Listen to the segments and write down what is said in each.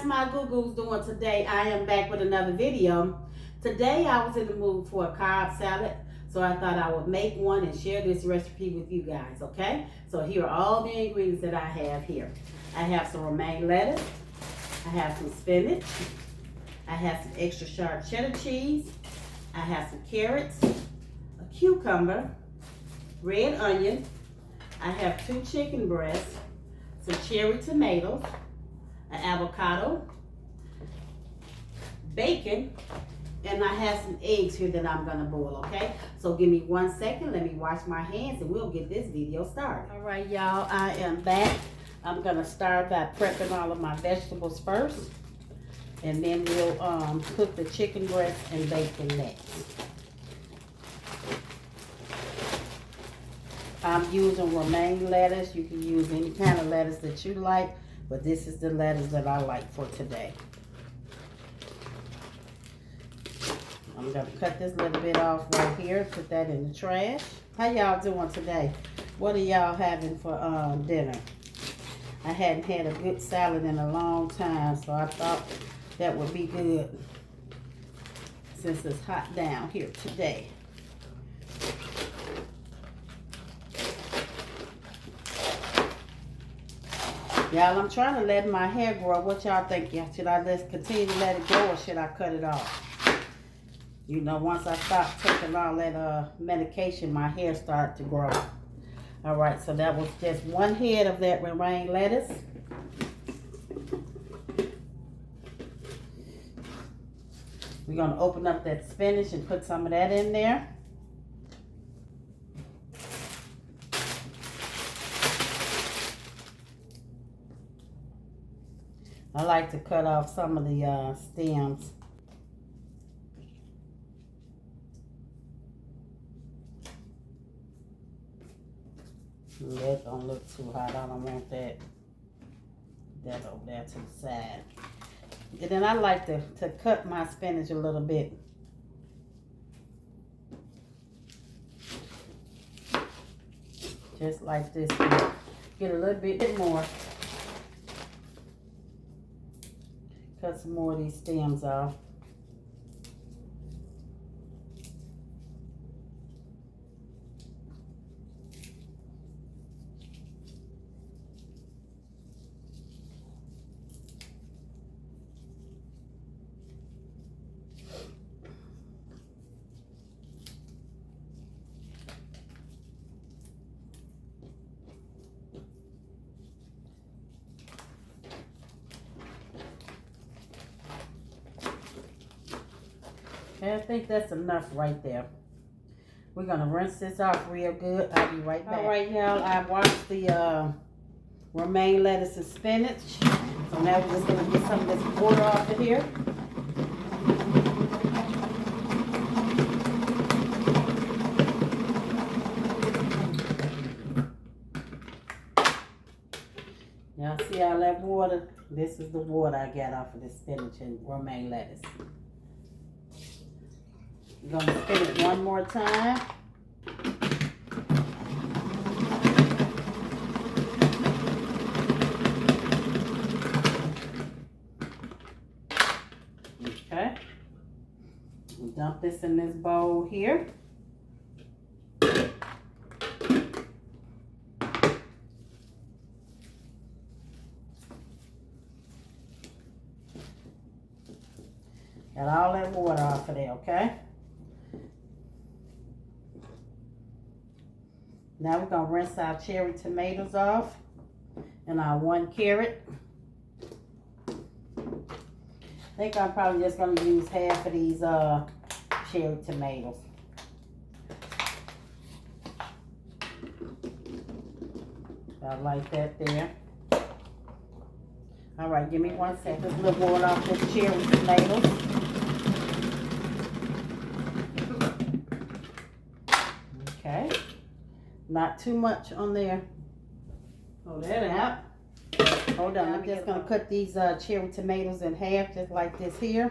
guys, my goo-goos doing today? I am back with another video. Today I was in the mood for a Cobb salad, so I thought I would make one and share this recipe with you guys, okay? So here are all the ingredients that I have here. I have some romaine lettuce, I have some spinach, I have some extra sharp cheddar cheese, I have some carrots, a cucumber, red onion, I have 2 chicken breasts, some cherry tomatoes, an avocado, bacon, and I have some eggs here that I'm gonna boil, okay? So give me 1 second, let me wash my hands and we'll get this video started. All right, y'all, I am back. I'm gonna start by prepping all of my vegetables first, and then we'll cook the chicken breast and bacon next. I'm using romaine lettuce. You can use any kind of lettuce that you like, but this is the lettuce that I like for today. I'm going to cut this little bit off right here, put that in the trash. How y'all doing today? What are y'all having for dinner? I hadn't had a good salad in a long time, so I thought that would be good since it's hot down here today. Y'all, I'm trying to let my hair grow. What y'all think? Should I just continue to let it grow or should I cut it off? You know, once I stop taking all that medication, my hair started to grow. All right, so that was just 1 head of that romaine lettuce. We're going to open up that spinach and put some of that in there. I like to cut off some of the stems. That don't look too hot. I don't want that over there to the side. And then I like to cut my spinach a little bit. Just like this here. Get a little bit more. Cut some more of these stems off. Okay, I think that's enough right there. We're going to rinse this off real good. I'll be right back. All right, y'all. I washed the romaine lettuce and spinach. So now we're just going to get some of this water off of here. Y'all see all that water? This is the water I got off of the spinach and romaine lettuce. I'm going to spin it 1 more time. Okay. We'll dump this in this bowl here. Got all that water off of there, okay? Now we're going to rinse our cherry tomatoes off and our 1 carrot. I think I'm probably just going to use half of these cherry tomatoes. I like that there. All right, give me 1 second. Just a little water off this cherry tomatoes. Okay. Not too much on there. Hold that out. Hold on, I'm just going to cut these cherry tomatoes in half, just like this here.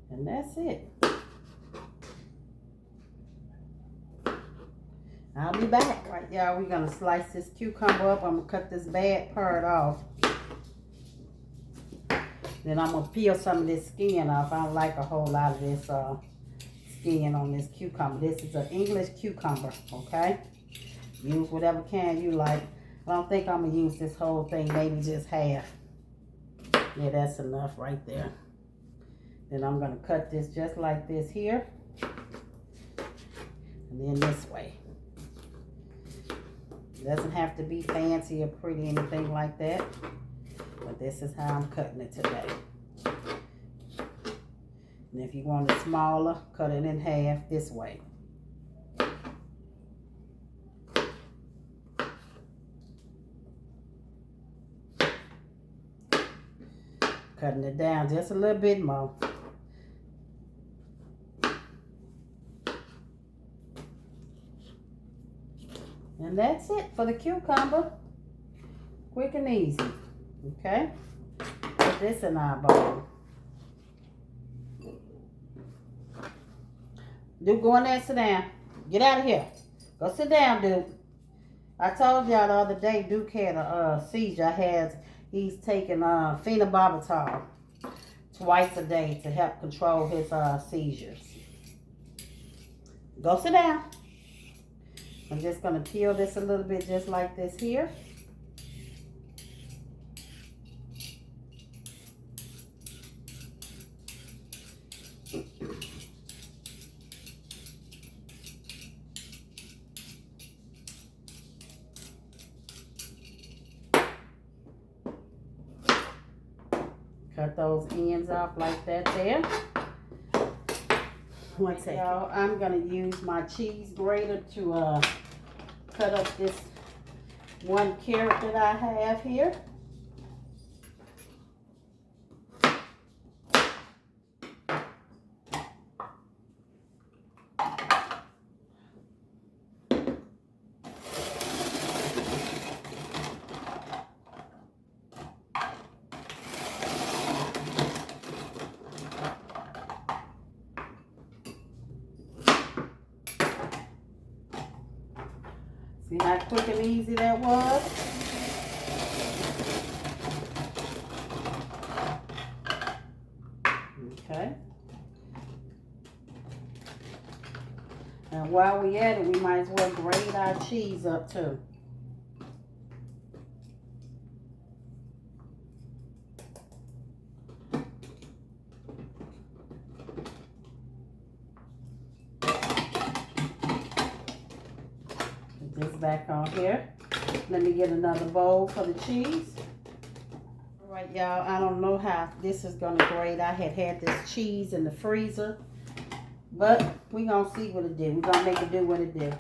And that's it. I'll be back. Right, y'all, we're gonna slice this cucumber up. I'm gonna cut this bad part off. Then I'm gonna peel some of this skin off. I don't like a whole lot of this skin on this cucumber. This is an English cucumber, okay? Use whatever can you like. I don't think I'm gonna use this whole thing, maybe just half. Yeah, that's enough right there. Then I'm gonna cut this just like this here. And then this way. It doesn't have to be fancy or pretty, anything like that. But this is how I'm cutting it today. And if you want it smaller, cut it in half this way. Cutting it down just a little bit more. And that's it for the cucumber. Quick and easy. Okay? Put this in our bowl. Dude, go in there and sit down. Get out of here. Go sit down, Dude. I told y'all the other day Duke had a seizure. He's taking phenobarbital twice a day to help control his seizures. Go sit down. I'm just going to peel this a little bit just like this here. Cut those ends off like that there. One second. Y'all, I'm going to use my cheese grater to cut up this 1 carrot that I have here. See how quick and easy that was? Okay. And while we at it, we might as well grate our cheese up too. This back on here. Let me get another bowl for the cheese. All right, y'all, I don't know how this is gonna grate. I had this cheese in the freezer, but we gonna see what it did. We're gonna make it do what it did.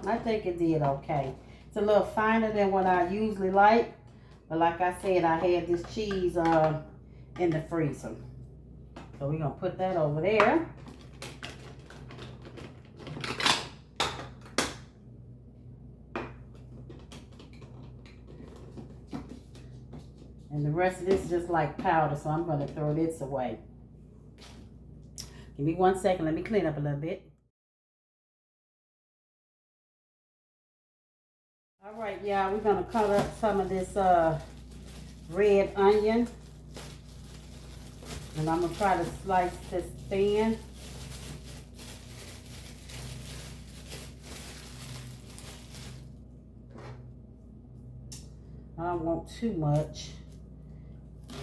I think it did okay. It's a little finer than what I usually like. But like I said, I had this cheese in the freezer. So we're going to put that over there. And the rest of this is just like powder, so I'm going to throw this away. Give me 1 second. Let me clean up a little bit. All right, y'all, we're going to cut up some of this red onion. And I'm going to try to slice this thin. I don't want too much.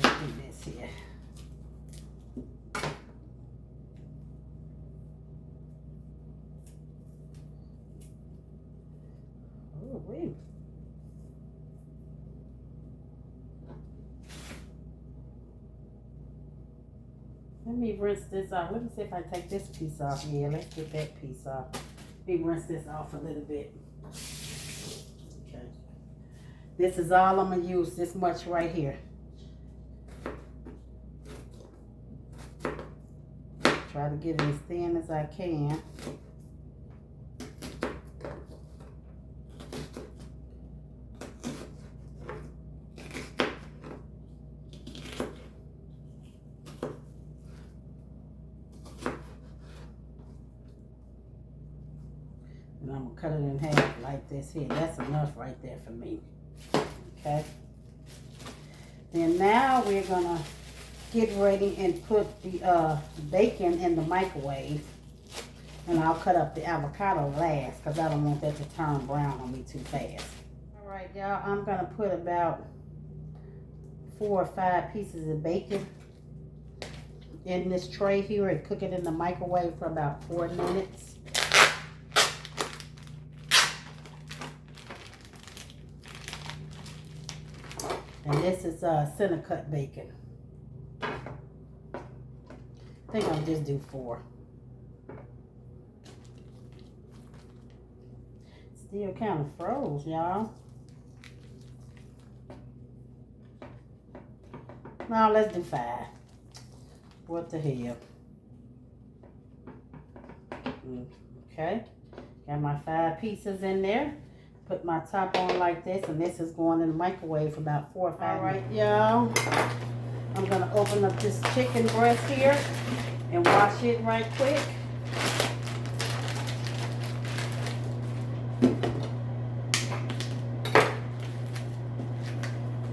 Let's do this here. Oh, wait. Let me rinse this off. Let me see if I take this piece off. Yeah, let's get that piece off. Let me rinse this off a little bit. Okay. This is all I'm going to use, this much right here. Try to get it as thin as I can. And I'm going to cut it in half like this here. That's enough right there for me. Okay. Then now we're going to get ready and put the bacon in the microwave. And I'll cut up the avocado last because I don't want that to turn brown on me too fast. All right, y'all. I'm going to put about 4 or 5 pieces of bacon in this tray here and cook it in the microwave for about 4 minutes. And this is center cut bacon. I think I'll just do 4. Still kind of froze, y'all. No, let's do 5. What the hell? Okay. Got my 5 pieces in there. Put my top on like this, and this is going in the microwave for about 4 or 5 minutes. All right, y'all. I'm going to open up this chicken breast here and wash it right quick.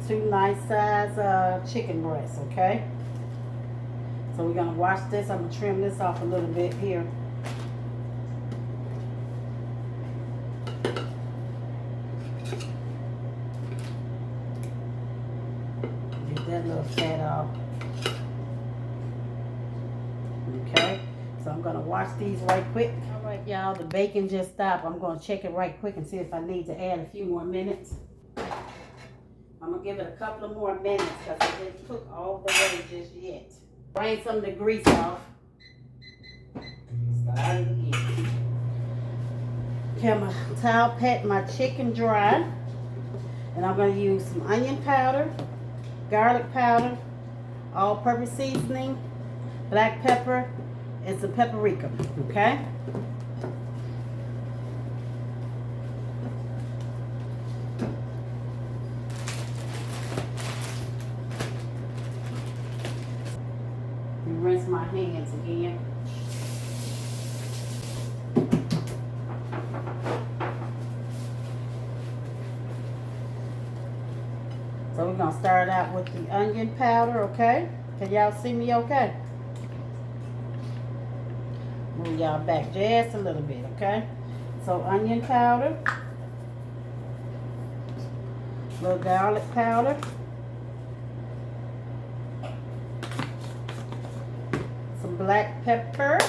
Two nice size chicken breasts, okay? So we're going to wash this. I'm going to trim this off a little bit here. That little fat off. Okay, so I'm gonna wash these right quick. All right, y'all, the bacon just stopped. I'm gonna check it right quick and see if I need to add a few more minutes. I'm gonna give it a couple of more minutes because it didn't cook all the way just yet. Drain some of the grease off. Start it again. Okay, I'm gonna towel pat my chicken dry, and I'm gonna use some onion powder, garlic powder, all-purpose seasoning, black pepper, and some paprika, okay? And rinse my hands again. So we're going to start out with the onion powder, okay? Can y'all see me okay? Move y'all back just a little bit, okay? So onion powder, little garlic powder, some black pepper,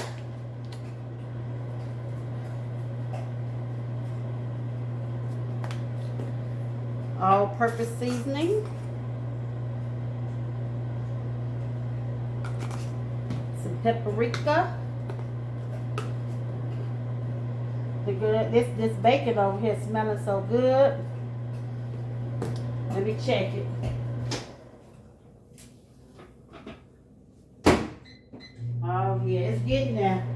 all-purpose seasoning, some paprika. This bacon over here smelling so good. Let me check it. Oh yeah, it's getting there.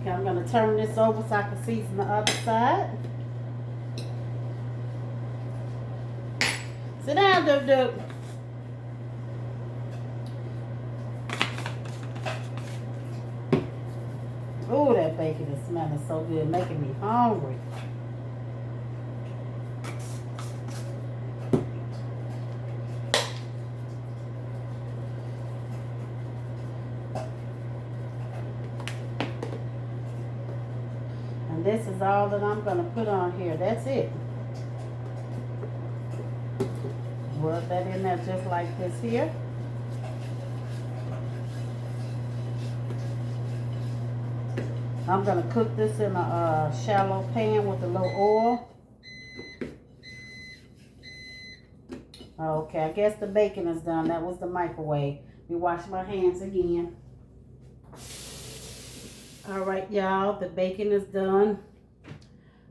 Okay, I'm gonna turn this over so I can season the other side. Sit down, Duk Duk. Oh, that bacon is smelling so good, making me hungry. And this is all that I'm going to put on here. That's it. Rub that in there just like this here. I'm going to cook this in a shallow pan with a little oil. Okay, I guess the bacon is done. That was the microwave. Let me wash my hands again. All right, y'all, the bacon is done,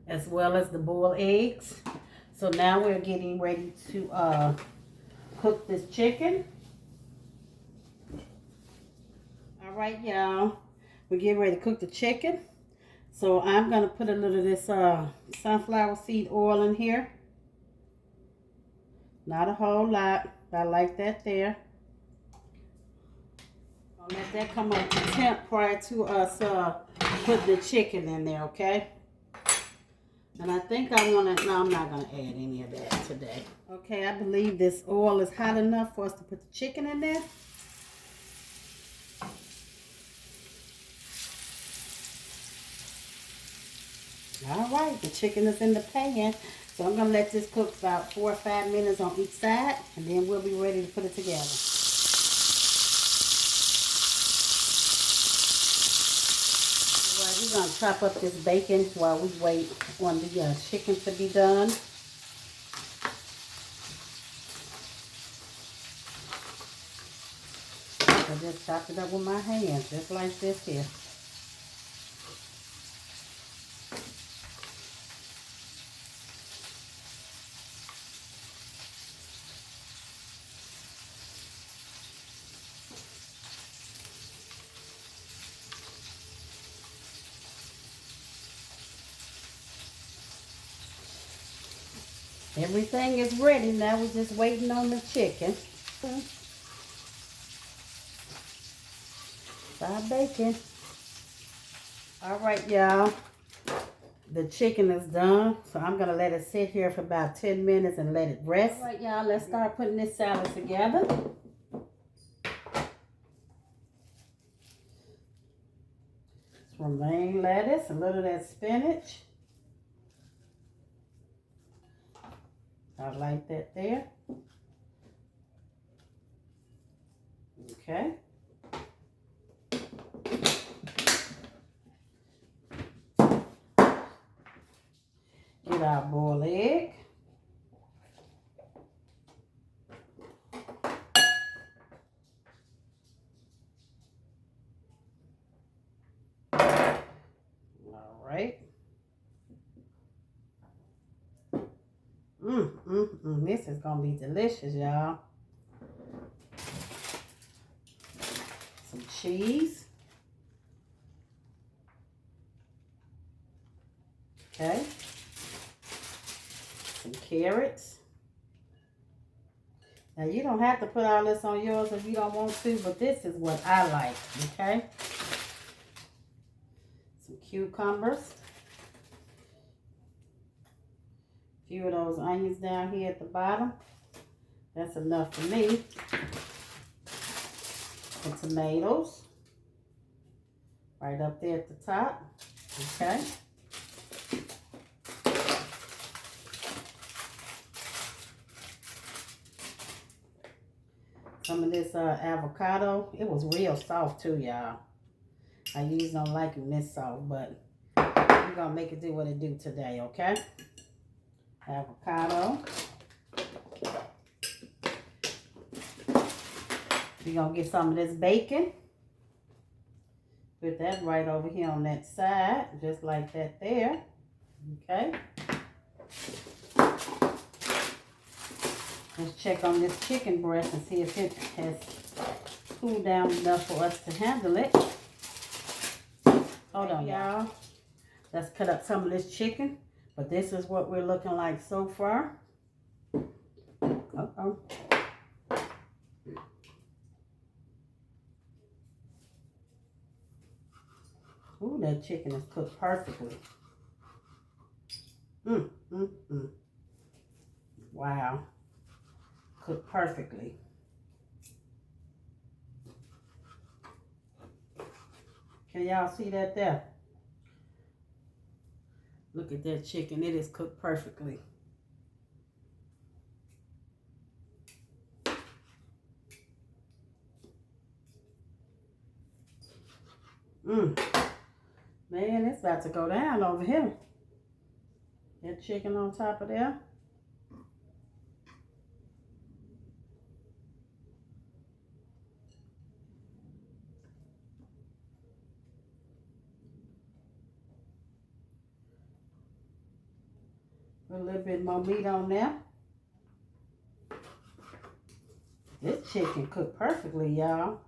as well as the boiled eggs. So now we're getting ready to cook this chicken. right, y'all. We're getting ready to cook the chicken. So I'm going to put a little of this sunflower seed oil in here. Not a whole lot. I like that there. I'll let that come up to temp prior to us putting the chicken in there, okay? And I think I want to, no, I'm not going to add any of that today. Okay, I believe this oil is hot enough for us to put the chicken in there. All right, the chicken is in the pan. So I'm going to let this cook about 4 or 5 minutes on each side, and then we'll be ready to put it together. All right, we're going to chop up this bacon while we wait on the chicken to be done. I just chop it up with my hands, just like this here. Everything is ready. Now we're just waiting on the chicken. Fried bacon. All right, y'all. The chicken is done. So I'm going to let it sit here for about 10 minutes and let it rest. All right, y'all. Let's start putting this salad together. Romaine lettuce, a little of that spinach. I like that there. Okay. Get our boiled egg. All right. This is going to be delicious, y'all. Some cheese. Okay. Some carrots. Now, you don't have to put all this on yours if you don't want to, but this is what I like, okay? Some cucumbers. A few of those onions down here at the bottom. That's enough for me. The tomatoes. Right up there at the top, okay? Some of this avocado. It was real soft too, y'all. I usually don't like it this soft, but we're going to make it do what it do today, okay? Avocado. We're going to get some of this bacon. Put that right over here on that side, just like that there, okay? Let's check on this chicken breast and see if it has cooled down enough for us to handle it. Hold on, y'all. Let's cut up some of this chicken. But this is what we're looking like so far. Uh-oh. Ooh, that chicken is cooked perfectly. Wow. Cooked perfectly. Can y'all see that there? Look at that chicken. It is cooked perfectly. Man, it's about to go down over here. That chicken on top of there. Put a little bit more meat on there. This chicken cooked perfectly, y'all.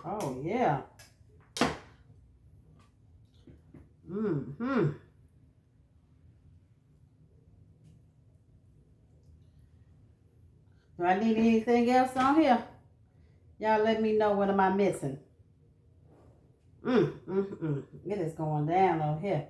Oh, yeah. Mm-hmm. Do I need anything else on here? Y'all let me know what am I missing. It is going down over here.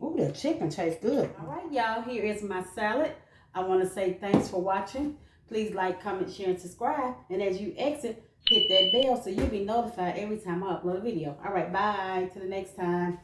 Ooh, the chicken tastes good. All right, y'all, here is my salad. I want to say thanks for watching. Please like, comment, share, and subscribe. And as you exit, hit that bell so you'll be notified every time I upload a video. All right, bye. Till the next time.